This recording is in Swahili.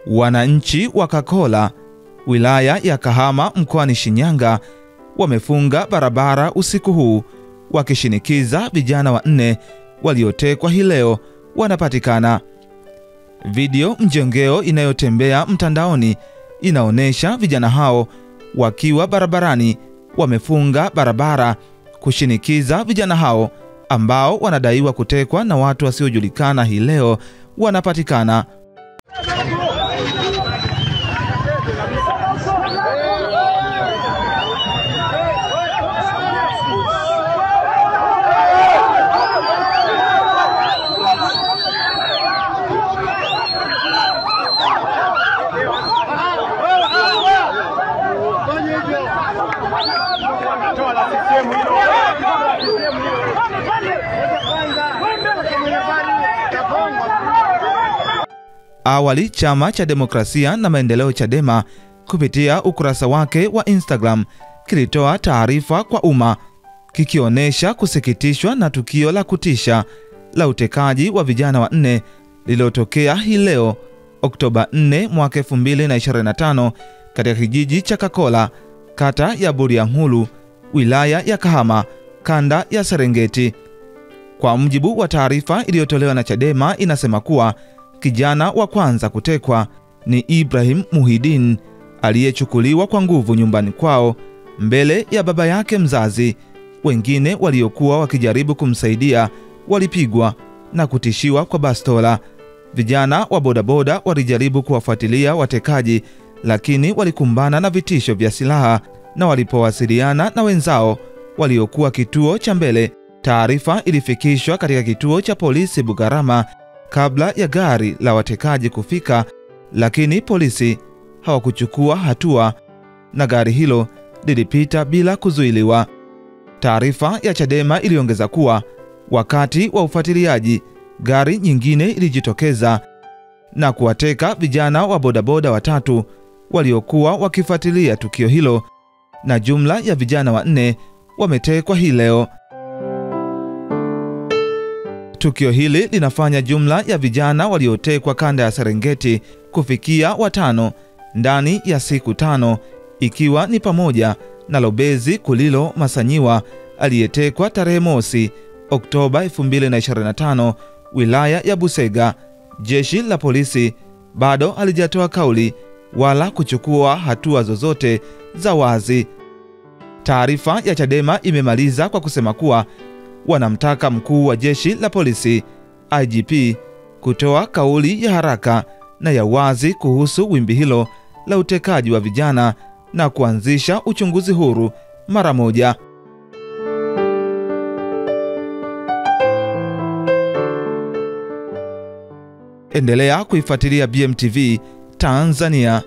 Wananchi wa Kakola, wilaya ya Kahama mkoani Shinyanga, wamefunga barabara usiku huu wakishinikiza vijana wanne waliotekwa hii leo wanapatikana. Video mjongeo inayotembea mtandaoni inaonesha vijana hao wakiwa barabarani wamefunga barabara kushinikiza vijana hao ambao wanadaiwa kutekwa na watu wasiojulikana hii leo wanapatikana. Awali Chama cha Demokrasia na Maendeleo Chadema kupitia ukurasa wake wa Instagram kilitoa taarifa kwa umma kikionesha kusikitishwa na tukio la kutisha la utekaji wa vijana wanne lililotokea hii leo Oktoba 4 mwaka 2025 katika kijiji cha Kakola, kata ya Bulyanhulu, wilaya ya Kahama, kanda ya Serengeti. Kwa mujibu wa taarifa iliyotolewa na Chadema inasema kuwa kijana wa kwanza kutekwa ni Ibrahim Muhidin aliyechukuliwa kwa nguvu nyumbani kwao mbele ya baba yake mzazi. Wengine waliokuwa wakijaribu kumsaidia walipigwa na kutishiwa kwa bastola. Vijana wa bodaboda walijaribu kuwafuatilia watekaji, lakini walikumbana na vitisho vya silaha na walipowasiliana na wenzao waliokuwa kituo cha mbele, taarifa ilifikishwa katika kituo cha polisi Bugarama kabla ya gari la watekaji kufika, lakini polisi hawakuchukua hatua na gari hilo lilipita bila kuzuiliwa. Taarifa ya Chadema iliongeza kuwa wakati wa ufuatiliaji gari nyingine ilijitokeza na kuwateka vijana wa bodaboda watatu waliokuwa wakifuatilia tukio hilo, na jumla ya vijana wanne wametekwa hii leo. Tukio hili linafanya jumla ya vijana waliotekwa kanda ya Serengeti kufikia 5 ndani ya siku 5, ikiwa ni pamoja na Lobezi Kulilo Masanyiwa aliyetekwa tarehe mosi Oktoba 2025 wilaya ya Busega. Jeshi la polisi bado halijatoa kauli wala kuchukua hatua zozote za wazi. Taarifa ya Chadema imemaliza kwa kusema kuwa wanamtaka mkuu wa jeshi la polisi IGP kutoa kauli ya haraka na ya wazi kuhusu wimbi hilo la utekaji wa vijana na kuanzisha uchunguzi huru mara moja. Endelea kuifuatilia BMTV Tanzania.